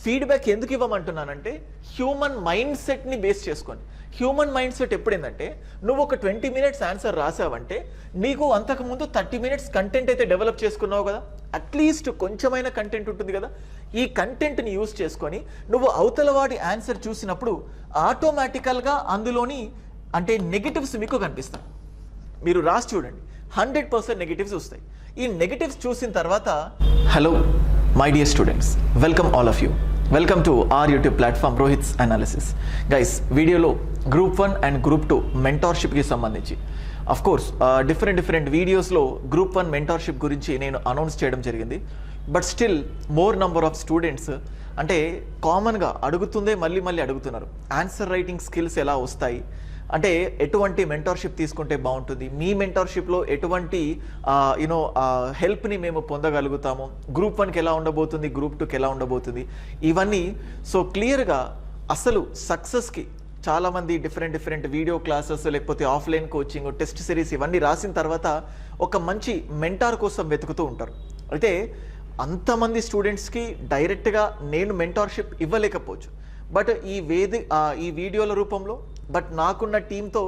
Feedback ఎందుకు ఇవ్వమంటున్నానంటే human mind సెట్ని base చేసుకొని. హ్యూమన్ మైండ్ సెట్ ఎప్పుడేందంటే నువ్వు ఒక 20 minutes ఆన్సర్ రాసావంటే నీకు అంతకుముందు 30 minutes కంటెంట్ అయితే డెవలప్ చేసుకున్నావు కదా, అట్లీస్ట్ కొంచెమైన కంటెంట్ ఉంటుంది కదా. ఈ కంటెంట్ని యూజ్ చేసుకొని నువ్వు అవతల వాడి ఆన్సర్ చూసినప్పుడు ఆటోమేటికల్గా అందులోని అంటే నెగిటివ్స్ మీకు కనిపిస్తాయి. మీరు రాసి చూడండి, 100% నెగిటివ్స్ వస్తాయి. ఈ నెగిటివ్స్ చూసిన తర్వాత hello my dear students, welcome all of you, welcome to our YouTube platform Rohit's analysis. Guys, వీడియోలో గ్రూప్ 1 అండ్ గ్రూప్ 2 మెంటార్షిప్కి సంబంధించి అఫ్కోర్స్ డిఫరెంట్ వీడియోస్లో గ్రూప్ 1 మెంటార్షిప్ గురించి నేను అనౌన్స్ చేయడం జరిగింది. But still more number of students అంటే కామన్గా అడుగుతుందే మళ్ళీ అడుగుతున్నారు, ఆన్సర్ రైటింగ్ స్కిల్స్ ఎలా వస్తాయి, అంటే ఎటువంటి మెంటార్షిప్ తీసుకుంటే బాగుంటుంది, మీ మెంటార్షిప్లో ఎటువంటి హెల్ప్ని మేము పొందగలుగుతాము, గ్రూప్ 1కి ఎలా ఉండబోతుంది, గ్రూప్ 2కి ఎలా ఉండబోతుంది, ఇవన్నీ. సో క్లియర్గా అసలు సక్సెస్కి చాలామంది డిఫరెంట్ వీడియో క్లాసెస్ లేకపోతే ఆఫ్లైన్ కోచింగ్, టెస్ట్ సిరీస్ ఇవన్నీ రాసిన తర్వాత ఒక మంచి మెంటార్ కోసం వెతుకుతూ ఉంటారు. అయితే అంతమంది స్టూడెంట్స్కి డైరెక్ట్గా నేను మెంటార్షిప్ ఇవ్వలేకపోవచ్చు, బట్ ఈ వీడియోల రూపంలో బట్ నాకున్న టీంతో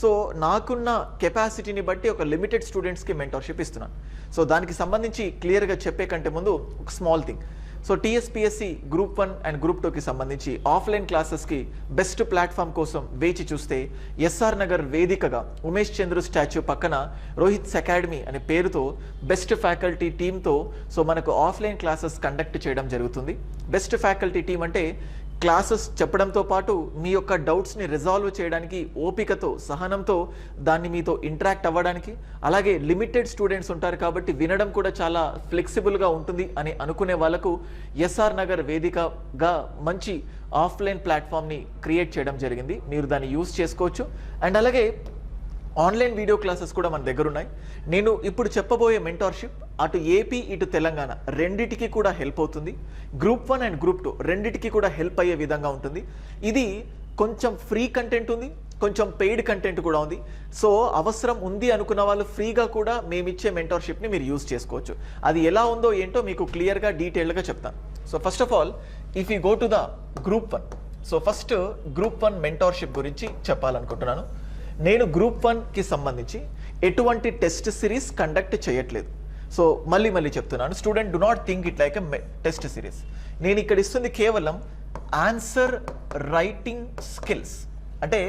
సో నాకున్న కెపాసిటీని బట్టి ఒక లిమిటెడ్ స్టూడెంట్స్కి మెంటార్షిప్ ఇస్తున్నాను. సో దానికి సంబంధించి క్లియర్గా చెప్పే కంటే ముందు ఒక small thing. So TSPSC group 1 and group 2కి సంబంధించి ఆఫ్లైన్ క్లాసెస్కి బెస్ట్ ప్లాట్ఫామ్ కోసం వేచి చూస్తే ఎస్ఆర్ నగర్ వేదికగా ఉమేష్ చంద్రు స్టాచ్యూ పక్కన రోహిత్స్ అకాడమీ అనే పేరుతో బెస్ట్ ఫ్యాకల్టీ టీంతో సో మనకు ఆఫ్లైన్ క్లాసెస్ కండక్ట్ చేయడం జరుగుతుంది. బెస్ట్ ఫ్యాకల్టీ టీం అంటే క్లాసెస్ చెప్పడంతో పాటు మీ యొక్క డౌట్స్ని రిజాల్వ్ చేయడానికి ఓపికతో, సహనంతో దాన్ని మీతో ఇంటరాక్ట్ అవ్వడానికి, అలాగే లిమిటెడ్ స్టూడెంట్స్ ఉంటారు కాబట్టి వినడం కూడా చాలా ఫ్లెక్సిబుల్గా ఉంటుంది అని అనుకునే వాళ్ళకు ఎస్ఆర్ నగర్ వేదికగా మంచి ఆఫ్లైన్ ప్లాట్ఫామ్ని క్రియేట్ చేయడం జరిగింది. మీరు దాన్ని యూజ్ చేసుకోవచ్చు. అండ్ అలాగే ఆన్లైన్ వీడియో క్లాసెస్ కూడా మన దగ్గర ఉన్నాయి. నేను ఇప్పుడు చెప్పబోయే మెంటార్షిప్ అటు ఏపీ ఇటు తెలంగాణ రెండిటికి కూడా హెల్ప్ అవుతుంది. గ్రూప్ 1 అండ్ గ్రూప్ 2 రెండిటికి కూడా హెల్ప్ అయ్యే విధంగా ఉంటుంది. ఇది కొంచెం ఫ్రీ కంటెంట్ ఉంది, కొంచెం పెయిడ్ కంటెంట్ కూడా ఉంది. సో అవసరం ఉంది అనుకున్న వాళ్ళు ఫ్రీగా కూడా మేమిచ్చే మెంటార్షిప్ని మీరు యూజ్ చేసుకోవచ్చు. అది ఎలా ఉందో ఏంటో మీకు క్లియర్గా డీటెయిల్డ్గా చెప్తాను. So first of all if you go to the group 1, so first group 1 mentorship గురించి చెప్పాలనుకుంటున్నాను. నేను గ్రూప్ 1కి సంబంధించి ఎటువంటి టెస్ట్ సిరీస్ కండక్ట్ చేయట్లేదు. సో మళ్ళీ చెప్తున్నాను, student do not think it like a test series. నేను ఇక్కడ ఇస్తుంది కేవలం ఆన్సర్ రైటింగ్ స్కిల్స్, అంటే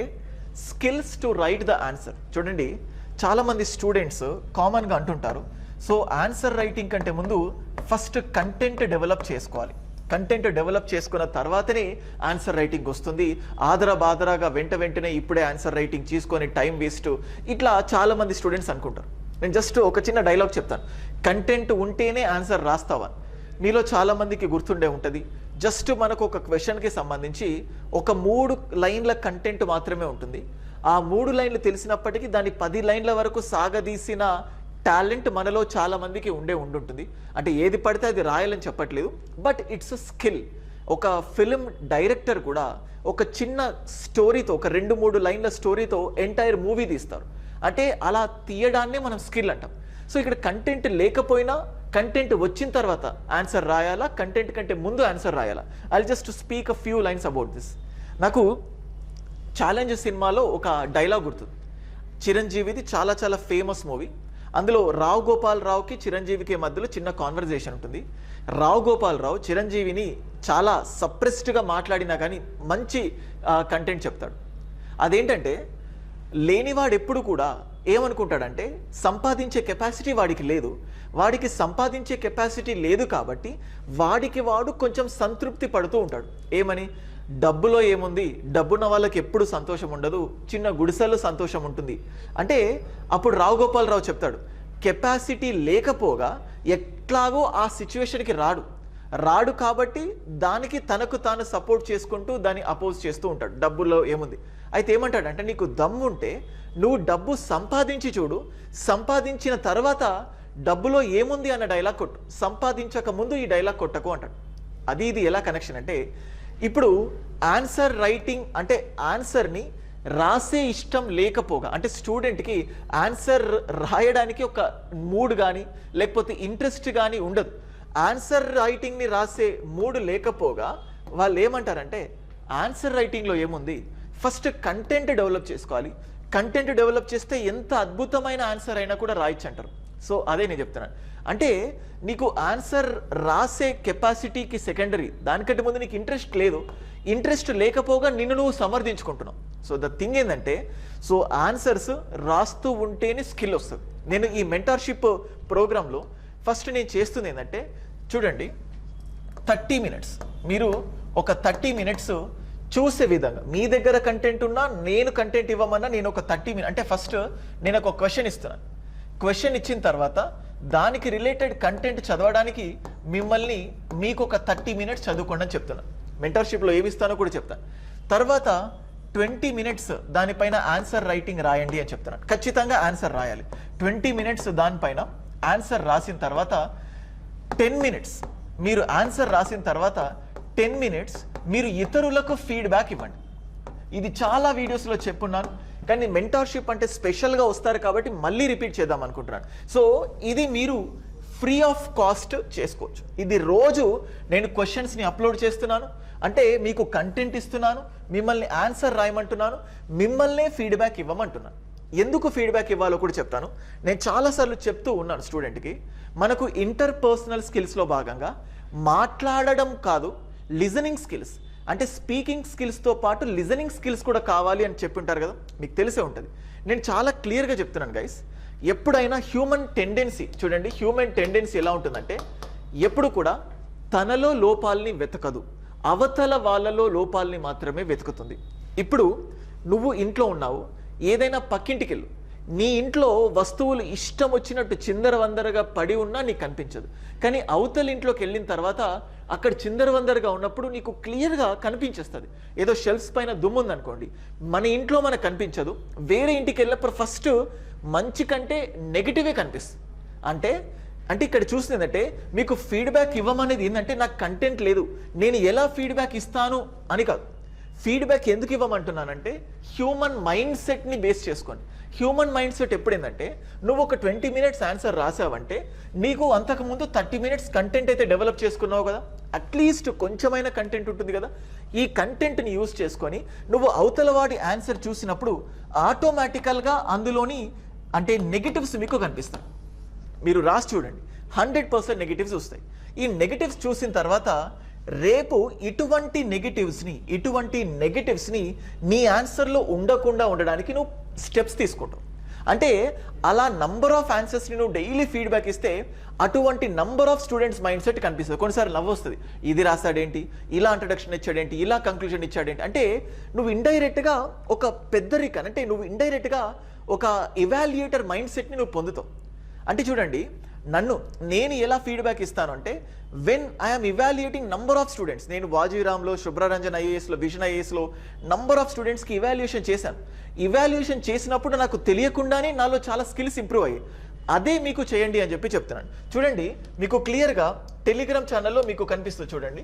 skills to right the answer. చూడండి, చాలామంది స్టూడెంట్స్ కామన్గా అంటుంటారు, సో ఆన్సర్ రైటింగ్ కంటే ముందు ఫస్ట్ కంటెంట్ డెవలప్ చేసుకోవాలి, కంటెంట్ డెవలప్ చేసుకున్న తర్వాతనే ఆన్సర్ రైటింగ్ వస్తుంది, బాదరాగా వెంటనే ఇప్పుడే ఆన్సర్ రైటింగ్ తీసుకొని టైం వేస్ట్, ఇట్లా చాలామంది స్టూడెంట్స్ అనుకుంటారు. నేను జస్ట్ ఒక చిన్న డైలాగ్ చెప్తాను, కంటెంట్ ఉంటేనే ఆన్సర్ రాస్తావా. మీలో చాలామందికి గుర్తుండే ఉంటుంది, జస్ట్ మనకు ఒక క్వశ్చన్కి సంబంధించి ఒక 3 లైన్ల కంటెంట్ మాత్రమే ఉంటుంది. ఆ 3 లైన్లు తెలిసినప్పటికీ దాన్ని 10 లైన్ల వరకు సాగదీసిన టాలెంట్ మనలో చాలా మందికి ఉండుంటుంది. అంటే ఏది పడితే అది రాయాలని చెప్పట్లేదు, బట్ ఇట్స్ అ స్కిల్. ఒక ఫిల్మ్ డైరెక్టర్ కూడా ఒక చిన్న స్టోరీతో, ఒక 2-3 లైన్ల స్టోరీతో ఎంటైర్ మూవీ తీస్తారు. అంటే అలా తీయడాన్నే మనం స్కిల్ అంటాం. సో ఇక్కడ కంటెంట్ లేకపోయినా కంటెంట్ వచ్చిన తర్వాత ఆన్సర్ రాయాలా, కంటెంట్ కంటే ముందు ఆన్సర్ రాయాలా. I just speak a few lines about this. నాకు ఛాలెంజ్ సినిమాలో ఒక డైలాగ్ గుర్తుంది, చిరంజీవిది, చాలా ఫేమస్ మూవీ. అందులో రావు గోపాలరావుకి చిరంజీవికి మధ్యలో చిన్న కాన్వర్జేషన్ ఉంటుంది. రావు గోపాలరావు చిరంజీవిని చాలా సప్రెస్డ్గా మాట్లాడినా కానీ మంచి కంటెంట్ చెప్తాడు. అదేంటంటే, లేనివాడు ఎప్పుడు కూడా ఏమనుకుంటాడంటే సంపాదించే కెపాసిటీ వాడికి లేదు, వాడికి సంపాదించే కెపాసిటీ లేదు కాబట్టి వాడు కొంచెం సంతృప్తి పడుతూ ఉంటాడు. ఏమని, డబ్బులో ఏముంది, డబ్బున్న వాళ్ళకి ఎప్పుడు సంతోషం ఉండదు, చిన్న గుడిసెల్లో సంతోషం ఉంటుంది. అంటే అప్పుడు రావు గోపాలరావు చెప్తాడు, కెపాసిటీ లేకపోగా ఎట్లాగో ఆ సిచ్యువేషన్కి రాడు కాబట్టి దానికి తనకు తాను సపోర్ట్ చేసుకుంటూ దాన్ని అపోజ్ చేస్తూ ఉంటాడు. డబ్బులో ఏముంది. అయితే ఏమంటాడంటే, నీకు దమ్ముంటే నువ్వు డబ్బు సంపాదించి చూడు, సంపాదించిన తర్వాత డబ్బులో ఏముంది అన్న డైలాగ్ కొట్టు, సంపాదించక ముందు ఈ డైలాగ్ కొట్టకు అంటాడు. ఇది ఎలా కనెక్షన్ అంటే, ఇప్పుడు ఆన్సర్ రైటింగ్ అంటే ఆన్సర్ని రాసే ఇష్టం లేకపోగా, అంటే స్టూడెంట్కి ఆన్సర్ రాయడానికి ఒక మూడ్ కానీ లేకపోతే ఇంట్రెస్ట్ కానీ ఉండదు. ఆన్సర్ రైటింగ్ని రాసే మూడు లేకపోగా వాళ్ళు ఏమంటారంటే ఆన్సర్ రైటింగ్లో ఏముంది, ఫస్ట్ కంటెంట్ డెవలప్ చేసుకోవాలి, కంటెంట్ డెవలప్ చేస్తే ఎంత అద్భుతమైన ఆన్సర్ అయినా కూడా రాయొచ్చు అంటారు. సో అదే నేను చెప్తున్నాను. అంటే నీకు ఆన్సర్ రాసే కెపాసిటీకి సెకండరీ, దానికంటే ముందు నీకు ఇంట్రెస్ట్ లేదు, ఇంట్రెస్ట్ లేకపోగా నిన్ను నువ్వు సమర్థించుకుంటున్నావు. సో ద థింగ్ ఏంటంటే, సో ఆన్సర్స్ రాస్తూ ఉంటేనే స్కిల్ వస్తుంది. నేను ఈ మెంటర్షిప్ ప్రోగ్రాంలో ఫస్ట్ నేను చేస్తుంది ఏంటంటే, చూడండి 30 minutes మీరు ఒక 30 minutes చూసే విధంగా, మీ దగ్గర కంటెంట్ ఉన్నా నేను కంటెంట్ ఇవ్వమన్నా నేను ఒక 30 minutes అంటే ఫస్ట్ నేను ఒక క్వశ్చన్ ఇస్తున్నాను. క్వశ్చన్ ఇచ్చిన తర్వాత దానికి రిలేటెడ్ కంటెంట్ చదవడానికి మిమ్మల్ని మీకు ఒక 30 minutes చదువుకోండి అని చెప్తున్నాను. మెంటర్షిప్లో ఏమి ఇస్తానో కూడా చెప్తాను. తర్వాత 20 minutes దానిపైన ఆన్సర్ రైటింగ్ రాయండి అని చెప్తున్నాను. ఖచ్చితంగా ఆన్సర్ రాయాలి. 20 minutes దానిపైన ఆన్సర్ రాసిన తర్వాత 10 minutes మీరు ఆన్సర్ రాసిన తర్వాత 10 minutes మీరు ఇతరులకు ఫీడ్బ్యాక్ ఇవ్వండి. ఇది చాలా వీడియోస్లో చెప్పున్నాను, కానీ మెంటర్షిప్ అంటే స్పెషల్గా వస్తారు కాబట్టి మళ్ళీ రిపీట్ చేద్దాం అనుకుంటున్నాను. సో ఇది మీరు ఫ్రీ ఆఫ్ కాస్ట్ చేసుకోవచ్చు. ఇది రోజు నేను క్వశ్చన్స్ని అప్లోడ్ చేస్తున్నాను, అంటే మీకు కంటెంట్ ఇస్తున్నాను, మిమ్మల్ని ఆన్సర్ రాయమంటున్నాను, మిమ్మల్నే ఫీడ్బ్యాక్ ఇవ్వమంటున్నాను. ఎందుకు ఫీడ్బ్యాక్ ఇవ్వాలో కూడా చెప్తాను. నేను చాలాసార్లు చెప్తూ ఉన్నాను స్టూడెంట్కి, మనకు ఇంటర్పర్సనల్ స్కిల్స్లో భాగంగా మాట్లాడడం కాదు, లిజనింగ్ స్కిల్స్ అంటే స్పీకింగ్ స్కిల్స్తో పాటు లిజనింగ్ స్కిల్స్ కూడా కావాలి అని చెప్పుంటారు కదా, మీకు తెలిసే ఉంటుంది. నేను చాలా క్లియర్గా చెప్తున్నాను గైస్, ఎప్పుడైనా హ్యూమన్ టెండెన్సీ చూడండి, హ్యూమన్ టెండెన్సీ ఎలా ఉంటుందంటే ఎప్పుడు కూడా తనలో లోపాలని వెతకదు, అవతల వాళ్ళలో లోపాలని మాత్రమే వెతుకుతుంది. ఇప్పుడు నువ్వు ఇంట్లో ఉన్నావు, ఏదైనా పక్కింటికి వెళ్ళు, నీ ఇంట్లో వస్తువులు ఇష్టం వచ్చినట్టు చిందరవందరగా పడి ఉన్నా నీకు కనిపించదు, కానీ అవతల ఇంట్లోకి వెళ్ళిన తర్వాత అక్కడ చిందరవందరగా ఉన్నప్పుడు నీకు క్లియర్గా కనిపించేస్తుంది. ఏదో షెల్ఫ్స్ పైన దుమ్ము ఉందనుకోండి, మన ఇంట్లో మనకు కనిపించదు, వేరే ఇంటికి వెళ్ళినప్పుడు ఫస్ట్ మంచి కంటే నెగిటివే కనిపిస్తుంది. అంటే ఇక్కడ చూస్తుందంటే మీకు ఫీడ్బ్యాక్ ఇవ్వమనేది ఏంటంటే నాకు కంటెంట్ లేదు, నేను ఎలా ఫీడ్బ్యాక్ ఇస్తాను అని కాదు. ఫీడ్బ్యాక్ ఎందుకు ఇవ్వమంటున్నానంటే హ్యూమన్ మైండ్ సెట్ని బేస్ చేసుకోండి. హ్యూమన్ మైండ్ సెట్ ఎప్పుడేందంటే, నువ్వు ఒక 20 minutes ఆన్సర్ రాసావంటే నీకు అంతకుముందు 30 minutes కంటెంట్ అయితే డెవలప్ చేసుకున్నావు కదా, అట్లీస్ట్ కొంచెమైన కంటెంట్ ఉంటుంది కదా. ఈ కంటెంట్ని యూజ్ చేసుకొని నువ్వు అవతల వాడి ఆన్సర్ చూసినప్పుడు ఆటోమేటికల్గా అందులోని అంటే నెగిటివ్స్ మీకు కనిపిస్తాయి. మీరు రాసి చూడండి, 100% నెగిటివ్స్ వస్తాయి. ఈ నెగిటివ్స్ చూసిన తర్వాత రేపు ఇటువంటి నెగిటివ్స్ని నీ ఆన్సర్లో ఉండకుండా ఉండడానికి నువ్వు స్టెప్స్ తీసుకుంటావు. అంటే అలా నంబర్ ఆఫ్ ఆన్సర్స్ని నువ్వు డైలీ ఫీడ్బ్యాక్ ఇస్తే అటువంటి number of students mind set కనిపిస్తుంది. కొన్నిసార్లు నవ్వు వస్తుంది, ఇది రాస్తాడేంటి, ఇలా ఇంట్రడక్షన్ ఇచ్చాడేంటి, ఇలా కంక్లూజన్ ఇచ్చాడేంటి. అంటే నువ్వు ఇండైరెక్ట్గా ఒక పెద్దరికన్ అంటే నువ్వు ఇండైరెక్ట్గా ఒక ఇవాల్యుయేటర్ మైండ్ సెట్ని నువ్వు పొందుతావు. అంటే చూడండి, నేను ఎలా ఫీడ్బ్యాక్ ఇస్తాను అంటే, when I'm evaluating number of students, నేను వాజీరామ్లో, శుభ్రరంజన్ ఐఏఎస్లో, విజన్ ఐఏఎస్లో నంబర్ ఆఫ్ స్టూడెంట్స్కి ఇవాల్యుయేషన్ చేశాను. ఇవాల్యుయేషన్ చేసినప్పుడు నాకు తెలియకుండానే నాలో చాలా స్కిల్స్ ఇంప్రూవ్ అయ్యాయి. అదే మీకు చేయండి అని చెప్పి చెప్తున్నాను. చూడండి, మీకు క్లియర్గా టెలిగ్రామ్ ఛానల్లో మీకు కనిపిస్తుంది. చూడండి,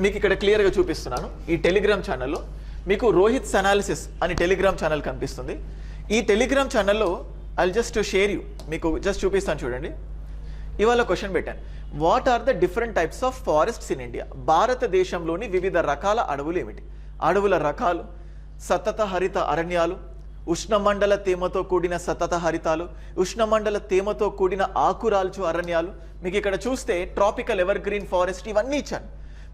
మీకు ఇక్కడ క్లియర్గా చూపిస్తున్నాను. ఈ టెలిగ్రామ్ ఛానల్లో మీకు రోహిత్స్ అనాలిసిస్ అని టెలిగ్రామ్ ఛానల్ కనిపిస్తుంది. ఈ టెలిగ్రామ్ ఛానల్లో ఐల్ జస్ట్ షేర్ యూ, మీకు జస్ట్ చూపిస్తాను. చూడండి, ఇవాళ క్వశ్చన్ పెట్టాను, what are the different types of forests in India? భారతదేశంలోని వివిధ రకాల అడవులు ఏమిటి? అడవుల రకాలు, సతత హరిత అరణ్యాలు, ఉష్ణమండల తేమతో కూడిన సతత హరితాలు, ఉష్ణమండల తేమతో కూడిన ఆకురాల్చు అరణ్యాలు. మీకు ఇక్కడ చూస్తే ట్రాపికల్ ఎవర్ గ్రీన్ ఫారెస్ట్, ఇవన్నీ ఇచ్చాను.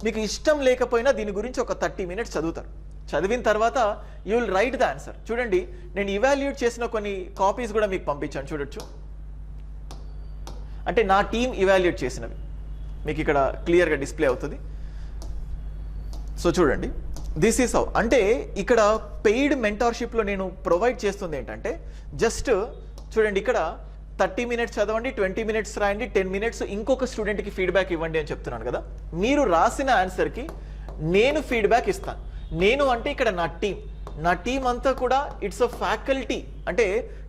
మీకు ఇష్టం లేకపోయినా దీని గురించి ఒక 30 minutes చదువుతారు. చదివిన తర్వాత you will write the answer. చూడండి, నేను ఇవాల్యుయేట్ చేసిన కొన్ని కాపీస్ కూడా మీకు పంపించాను, చూడొచ్చు. అంటే నా టీం ఇవాల్యుయేట్ చేసినవి మీకు ఇక్కడ క్లియర్గా డిస్ప్లే అవుతుంది. సో చూడండి, దిస్ ఈస్ హౌ. అంటే ఇక్కడ పెయిడ్ మెంటర్షిప్లో నేను ప్రొవైడ్ చేస్తుంది ఏంటంటే, జస్ట్ చూడండి, ఇక్కడ 30 minutes చదవండి, 20 minutes రాయండి, 10 minutes ఇంకొక స్టూడెంట్కి ఫీడ్బ్యాక్ ఇవ్వండి అని చెప్తున్నాను కదా. మీరు రాసిన ఆన్సర్కి నేను ఫీడ్బ్యాక్ ఇస్తాను. నేను అంటే ఇక్కడ నా టీం అంతా కూడా ఇట్స్ అ ఫ్యాకల్టీ, అంటే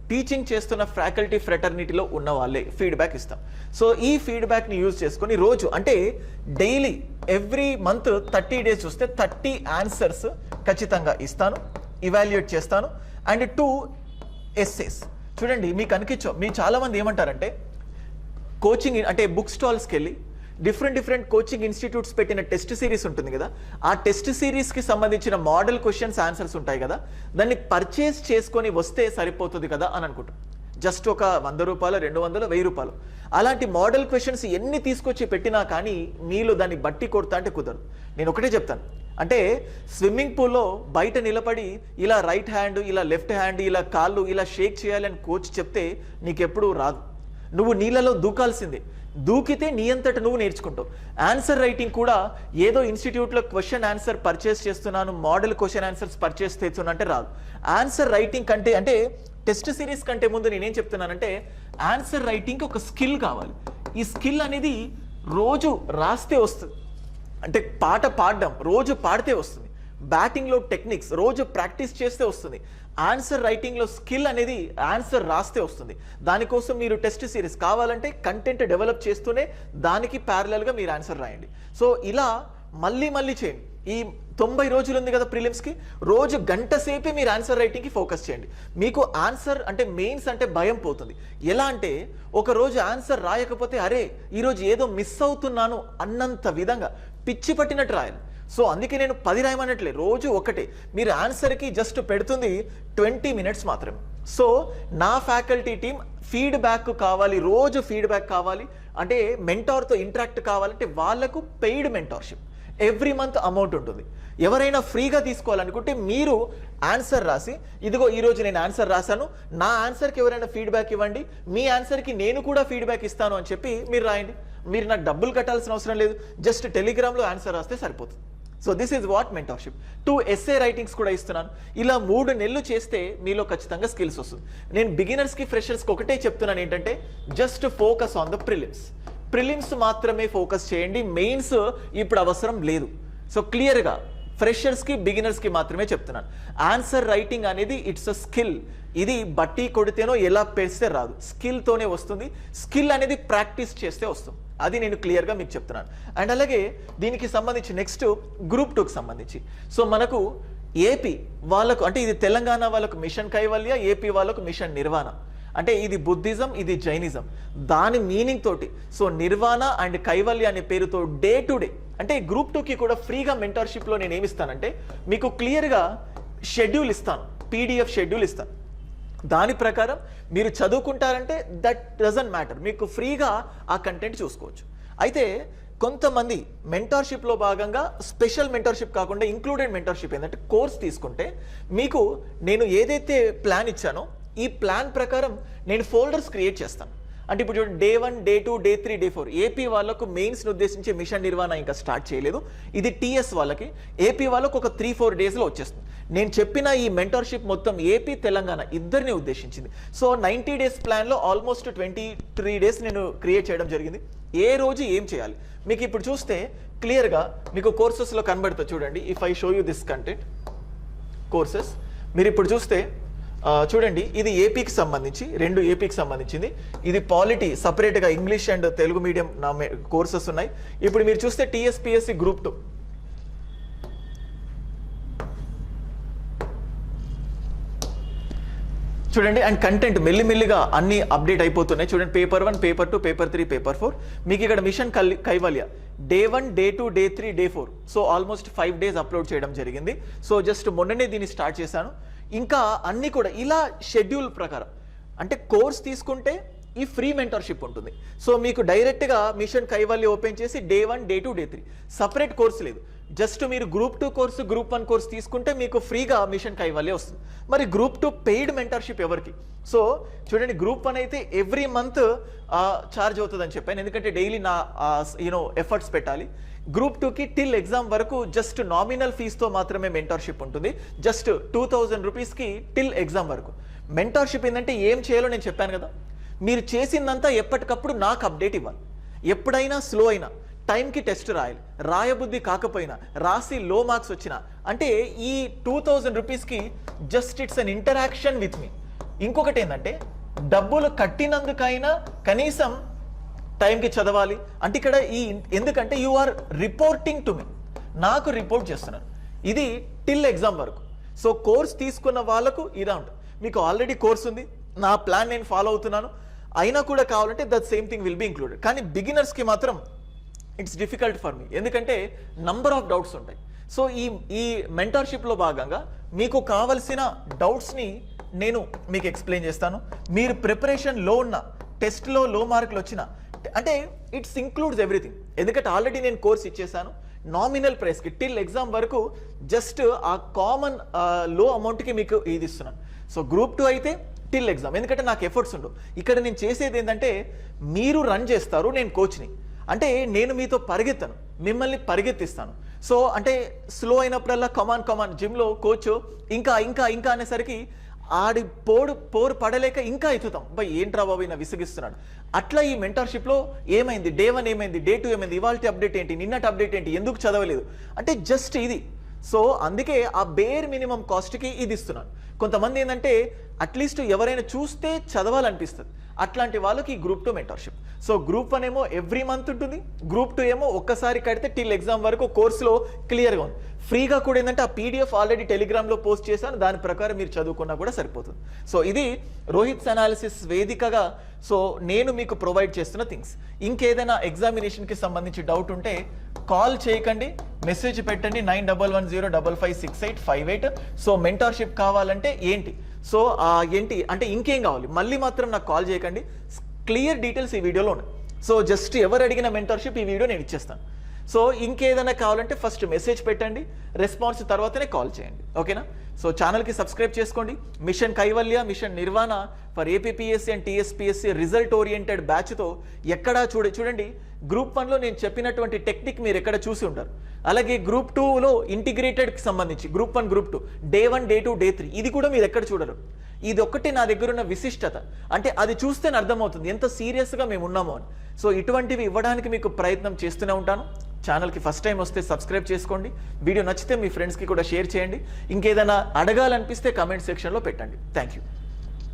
టీచింగ్ చేస్తున్న ఫ్యాకల్టీ ఫ్రెటర్నిటీలో ఉన్న వాళ్ళే ఫీడ్బ్యాక్ ఇస్తాం. సో ఈ ఫీడ్బ్యాక్ని యూజ్ చేసుకొని రోజు అంటే డైలీ ఎవ్రీ మంత్ 30 days చూస్తే 30 ఆన్సర్స్ ఖచ్చితంగా ఇస్తాను, ఇవాల్యుయేట్ చేస్తాను. And 2 essays. చూడండి, మీకు అనిపించో, మీ చాలామంది ఏమంటారంటే కోచింగ్ అంటే బుక్ స్టాల్స్కి వెళ్ళి డిఫరెంట్ కోచింగ్ ఇన్స్టిట్యూట్స్ పెట్టిన టెస్ట్ సిరీస్ ఉంటుంది కదా, ఆ టెస్ట్ సిరీస్కి సంబంధించిన మోడల్ క్వశ్చన్స్ ఆన్సర్స్ ఉంటాయి కదా, దాన్ని పర్చేస్ చేసుకొని వస్తే సరిపోతుంది కదా అని అనుకుంటాం. జస్ట్ ఒక 100 రూపాయలు, 200, 1000 రూపాయలు అలాంటి మోడల్ క్వశ్చన్స్ ఎన్ని తీసుకొచ్చి పెట్టినా కానీ మీలో దాన్ని బట్టి కొడతా అంటే కుదరదు. నేను ఒకటే చెప్తాను, అంటే స్విమ్మింగ్ పూల్లో బయట నిలబడి ఇలా రైట్ హ్యాండ్, ఇలా లెఫ్ట్ హ్యాండ్, ఇలా కాళ్ళు ఇలా షేక్ చేయాలని కోచ్ చెప్తే నీకెప్పుడు రాదు. నువ్వు నీళ్ళలో దూకాల్సిందే. దూకితే నీ అంతట నువ్వు నేర్చుకుంటావు. ఆన్సర్ రైటింగ్ కూడా ఏదో ఇన్స్టిట్యూట్లో క్వశ్చన్ ఆన్సర్ పర్చేస్ చేస్తున్నాను, మోడల్ క్వశ్చన్ ఆన్సర్స్ పర్చేస్ చేస్తున్నా అంటే రాదు. ఆన్సర్ రైటింగ్ కంటే, అంటే టెస్ట్ సిరీస్ కంటే ముందు నేనేం చెప్తున్నానంటే ఆన్సర్ రైటింగ్కి ఒక స్కిల్ కావాలి. ఈ స్కిల్ అనేది రోజు రాస్తే వస్తుంది, అంటే పాట పాడడం రోజు పాడితే వస్తుంది. బ్యాటింగ్లో టెక్నిక్స్ రోజు ప్రాక్టీస్ చేస్తే వస్తుంది. ఆన్సర్ రైటింగ్లో స్కిల్ అనేది ఆన్సర్ రాస్తే వస్తుంది. దానికోసం మీరు టెస్ట్ సిరీస్ కావాలంటే కంటెంట్ డెవలప్ చేస్తూనే దానికి ప్యారలల్గా మీరు ఆన్సర్ రాయండి. సో ఇలా మళ్ళీ చేయండి. ఈ 90 రోజులు ఉంది కదా ప్రిలిమ్స్కి, రోజు గంట సేపే మీరు ఆన్సర్ రైటింగ్కి ఫోకస్ చేయండి. మీకు ఆన్సర్ అంటే మెయిన్స్ అంటే భయం పోతుంది. ఎలా అంటే ఒక రోజు ఆన్సర్ రాయకపోతే అరే ఈరోజు ఏదో మిస్ అవుతున్నాను అన్నంత విధంగా పిచ్చి పట్టినట్టు రాయాలి. సో అందుకే నేను 10 రాయమన్నట్లే, రోజు ఒకటే. మీరు ఆన్సర్కి జస్ట్ పెడుతుంది 20 మినిట్స్ మాత్రమే. సో నా ఫ్యాకల్టీ టీం ఫీడ్బ్యాక్ కావాలి, రోజు ఫీడ్బ్యాక్ కావాలి, అంటే మెంటార్తో ఇంటరాక్ట్ కావాలంటే వాళ్ళకు paid mentorship every month amount ఉంటుంది. ఎవరైనా ఫ్రీగా తీసుకోవాలనుకుంటే మీరు ఆన్సర్ రాసి, ఇదిగో ఈరోజు నేను ఆన్సర్ రాశాను, నా ఆన్సర్కి ఎవరైనా ఫీడ్బ్యాక్ ఇవ్వండి, మీ ఆన్సర్కి నేను కూడా ఫీడ్బ్యాక్ ఇస్తాను అని చెప్పి మీరు రాయండి. మీరు నాకు డబ్బులు కట్టాల్సిన అవసరం లేదు, జస్ట్ టెలిగ్రామ్లో ఆన్సర్ రాస్తే సరిపోతుంది. So this is what mentorship. 2 essay writings కూడా ఇస్తున్నాను. ఇలా 3 నెలలు చేస్తే మీలో ఖచ్చితంగా స్కిల్స్ వస్తుంది. నేను బిగినర్స్కి ఫ్రెషర్స్కి ఒకటే చెప్తున్నాను ఏంటంటే just focus on the prelims మాత్రమే ఫోకస్ చేయండి. మెయిన్స్ ఇప్పుడు అవసరం లేదు. సో క్లియర్గా ఫ్రెషర్స్కి బిగినర్స్కి మాత్రమే చెప్తున్నాను. ఆన్సర్ రైటింగ్ అనేది ఇట్స్ అ స్కిల్. ఇది బట్టి కొడితేనో ఎలా పెడితే రాదు, స్కిల్తోనే వస్తుంది. స్కిల్ అనేది ప్రాక్టీస్ చేస్తే వస్తుంది. అది నేను క్లియర్గా మీకు చెప్తున్నాను. అండ్ అలాగే దీనికి సంబంధించి నెక్స్ట్ గ్రూప్ 2కి సంబంధించి, సో మనకు ఏపీ వాళ్ళకు, అంటే ఇది తెలంగాణ వాళ్ళకు మిషన్ కైవల్య, ఏపీ వాళ్ళకు మిషన్ నిర్వాణ. అంటే ఇది బుద్ధిజం, ఇది జైనిజం, దాని మీనింగ్ తోటి. సో నిర్వాణ అండ్ కైవల్య అనే పేరుతో డే టు డే, అంటే గ్రూప్ 2కి కూడా ఫ్రీగా మెంటర్షిప్లో నేను ఏమిస్తానంటే మీకు క్లియర్గా షెడ్యూల్ ఇస్తాను, పీడిఎఫ్ షెడ్యూల్ ఇస్తాను. దాని ప్రకారం మీరు చదువుకుంటారంటే దట్ డజంట్ మ్యాటర్, మీకు ఫ్రీగా ఆ కంటెంట్ చూసుకోవచ్చు. అయితే కొంతమంది మెంటర్షిప్లో భాగంగా స్పెషల్ మెంటర్షిప్ కాకుండా ఇంక్లూడెడ్ మెంటర్షిప్ ఏంటంటే కోర్స్ తీసుకుంటే మీకు నేను ఏదైతే ప్లాన్ ఇచ్చానో ఈ ప్లాన్ ప్రకారం నేను ఫోల్డర్స్ క్రియేట్ చేస్తాను. అంటే ఇప్పుడు చూడండి, day 1, day 2, day 3, day 4 AP వాళ్ళకు మెయిన్స్ని ఉద్దేశించి మిషన్ నిర్వాణ ఇంకా స్టార్ట్ చేయలేదు. ఇది టీఎస్ వాళ్ళకి, ఏపీ వాళ్ళకు ఒక 3-4 డేస్లో వచ్చేస్తుంది. నేను చెప్పిన ఈ మెంటర్షిప్ మొత్తం ఏపీ తెలంగాణ ఇద్దరిని ఉద్దేశించింది. సో 90 డేస్ ప్లాన్లో ఆల్మోస్ట్ 23 డేస్ నేను క్రియేట్ చేయడం జరిగింది. ఏ రోజు ఏం చేయాలి మీకు ఇప్పుడు చూస్తే క్లియర్గా మీకు కోర్సెస్లో కనబడుతుంది. చూడండి, if I show you this content courses, మీరు ఇప్పుడు చూస్తే చూడండి, ఇది ఏపీకి సంబంధించి, 2 ఏపీకి సంబంధించింది. ఇది పాలిటీ సపరేట్గా ఇంగ్లీష్ అండ్ తెలుగు మీడియం నా కోర్సెస్ ఉన్నాయి. ఇప్పుడు మీరు చూస్తే టీఎస్పీఎస్సీ గ్రూప్ 2, చూడండి. అండ్ కంటెంట్ మెల్లిమెల్లిగా అన్ని అప్డేట్ అయిపోతున్నాయి. చూడండి, పేపర్ 1, పేపర్ 2, పేపర్ 3, పేపర్ 4. మీకు ఇక్కడ machine Kaivalya day 1, day 2, day 3, day 4. So almost 5 days upload చేయడం జరిగింది. సో జస్ట్ మొన్ననే దీన్ని స్టార్ట్ చేశాను. ఇంకా అన్ని కూడా ఇలా షెడ్యూల్ ప్రకారం, అంటే కోర్స్ తీసుకుంటే ఈ ఫ్రీ మెంటర్షిప్ ఉంటుంది. సో మీకు డైరెక్ట్గా మిషన్ కైవల్య ఓపెన్ చేసి day 1, day 2, day 3 separate course లేదు. జస్ట్ మీరు గ్రూప్ 2 కోర్సు, గ్రూప్ 1 కోర్స్ తీసుకుంటే మీకు ఫ్రీగా మిషన్ కైవల్య వస్తుంది. మరి గ్రూప్ 2 పెయిడ్ మెంటర్షిప్ ఎవరికి? సో చూడండి, గ్రూప్ 1 అయితే ఎవ్రీ మంత్ ఛార్జ్ అవుతుందని చెప్పాను, ఎందుకంటే డైలీ నా ఎఫర్ట్స్ పెట్టాలి. గ్రూప్ 2కి టిల్ ఎగ్జామ్ వరకు జస్ట్ నామినల్ ఫీజుతో మాత్రమే మెంటర్షిప్ ఉంటుంది. జస్ట్ 2000 రూపీస్కి టిల్ ఎగ్జామ్ వరకు. మెంటర్షిప్ ఏంటంటే ఏం చేయాలో నేను చెప్పాను కదా, మీరు చేసిందంతా ఎప్పటికప్పుడు నాకు అప్డేట్ ఇవ్వాలి. ఎప్పుడైనా స్లో అయినా టైంకి టెస్ట్ రాయాలి, రాయబుద్ధి కాకపోయినా, రాసి లో మార్క్స్ వచ్చినా, అంటే ఈ 2000 రూపీస్కి just it's an interaction with me. ఇంకొకటి ఏంటంటే డబ్బులు కట్టినందుకైనా కనీసం టైంకి చదవాలి. అంటే ఇక్కడ ఎందుకంటే you are reporting to me, నాకు రిపోర్ట్ చేస్తున్నారు. ఇది టిల్ ఎగ్జామ్ వరకు. సో కోర్స్ తీసుకున్న వాళ్ళకు ఇలా ఉంటుంది. మీకు ఆల్రెడీ కోర్స్ ఉంది, నా ప్లాన్ నేను ఫాలో అవుతున్నాను. అయినా కూడా కావాలంటే that same thing will be included. కానీ బిగినర్స్కి మాత్రం ఇట్స్ డిఫికల్ట్ ఫర్ మీ, ఎందుకంటే నంబర్ ఆఫ్ డౌట్స్ ఉంటాయి. సో ఈ మెంటర్షిప్లో భాగంగా మీకు కావలసిన డౌట్స్ని నేను మీకు ఎక్స్ప్లెయిన్ చేస్తాను. మీరు ప్రిపరేషన్లో ఉన్న, టెస్ట్లో లో మార్కులు వచ్చిన, అంటే ఇట్స్ ఇంక్లూడ్స్ ఎవ్రీథింగ్. ఎందుకంటే ఆల్రెడీ నేను కోర్స్ ఇచ్చేసాను నామినల్ ప్రైస్కి టిల్ ఎగ్జామ్ వరకు, జస్ట్ ఆ కామన్ లో అమౌంట్కి మీకు ఇది ఇస్తున్నాను. సో గ్రూప్ 2 అయితే టిల్ ఎగ్జామ్, ఎందుకంటే నాకు ఎఫర్ట్స్ ఉండవు. ఇక్కడ నేను చేసేది ఏంటంటే మీరు రన్ చేస్తారు, నేను కోచ్ని. అంటే నేను మీతో పరిగెత్తాను, మిమ్మల్ని పరిగెత్తిస్తాను. సో అంటే స్లో అయినప్పుడల్లా కమాన్ జిమ్లో కోచ్ ఇంకా ఇంకా ఇంకా అనేసరికి ఆడి పోరు పడలేక ఇంకా ఎత్తుతాం, బై ఏంట్రా బాబు ఈయన విసిగిస్తున్నాడు. అట్లా ఈ మెంటర్షిప్లో ఏమైంది, డే 1 ఏమైంది, డే 2 ఏమైంది, ఇవాళ అప్డేట్ ఏంటి, నిన్నటి అప్డేట్ ఏంటి, ఎందుకు చదవలేదు అంటే జస్ట్ ఇది. సో అందుకే ఆ బేర్ మినిమం కాస్ట్కి ఇది ఇస్తున్నాను. కొంతమంది ఏంటంటే అట్లీస్ట్ ఎవరైనా చూస్తే చదవాలనిపిస్తుంది, అట్లాంటి వాళ్ళకి ఈ గ్రూప్ 2 మెంటర్షిప్. సో గ్రూప్ 1 ఏమో ఎవ్రీ మంత్ ఉంటుంది, గ్రూప్ 2 ఏమో ఒక్కసారి కడితే టిల్ ఎగ్జామ్ వరకు కోర్సులో క్లియర్గా ఉంది. ఫ్రీగా కూడా ఏంటంటే ఆ పీడిఎఫ్ ఆల్రెడీ టెలిగ్రామ్లో పోస్ట్ చేశాను, దాని ప్రకారం మీరు చదువుకున్నా కూడా సరిపోతుంది. సో ఇది రోహిత్స్ అనాలిసిస్ వేదికగా సో నేను మీకు ప్రొవైడ్ చేస్తున్న థింగ్స్. ఇంకేదైనా ఎగ్జామినేషన్కి సంబంధించి డౌట్ ఉంటే కాల్ చేయకండి, మెసేజ్ పెట్టండి 9110556858. సో మెంటర్షిప్ కావాలంటే ఏంటి, సో ఏంటి అంటే ఇంకేం కావాలి, మళ్ళీ మాత్రం నాకు కాల్ చేయకండి. క్లియర్ డీటెయిల్స్ ఈ వీడియోలో ఉన్నాయి. సో జస్ట్ ఎవరు అడిగిన మెంటర్షిప్ ఈ వీడియో నేను ఇచ్చేస్తాను. సో ఇంకేదైనా కావాలంటే ఫస్ట్ మెసేజ్ పెట్టండి, రెస్పాన్స్ తర్వాతనే కాల్ చేయండి, ఓకేనా. సో ఛానల్కి సబ్స్క్రైబ్ చేసుకోండి. Mission Kaivalya, mission Nirvana for APPSC and TSPSC result oriented బ్యాచ్తో ఎక్కడా చూడండి. గ్రూప్ 1లో నేను చెప్పినటువంటి టెక్నిక్ మీరు ఎక్కడ చూసి ఉంటారు. అలాగే గ్రూప్ 2లో ఇంటిగ్రేటెడ్కి సంబంధించి group 1, group 2, day 1, day 2, day 3 ఇది కూడా మీరు ఎక్కడ చూడరు. ఇది ఒక్కటే నా దగ్గర ఉన్న విశిష్టత, అంటే అది చూస్తేనే అర్థమవుతుంది ఎంత సీరియస్గా మేము ఉన్నామో అని. సో ఇటువంటివి ఇవ్వడానికి మీకు ప్రయత్నం చేస్తూనే ఉంటాను. ఛానల్కి ఫస్ట్ టైం వస్తే సబ్స్క్రైబ్ చేసుకోండి. వీడియో నచ్చితే మీ ఫ్రెండ్స్కి కూడా షేర్ చేయండి. ఇంకేదైనా అడగాలనిపిస్తే కామెంట్ సెక్షన్లో పెట్టండి. Thank you.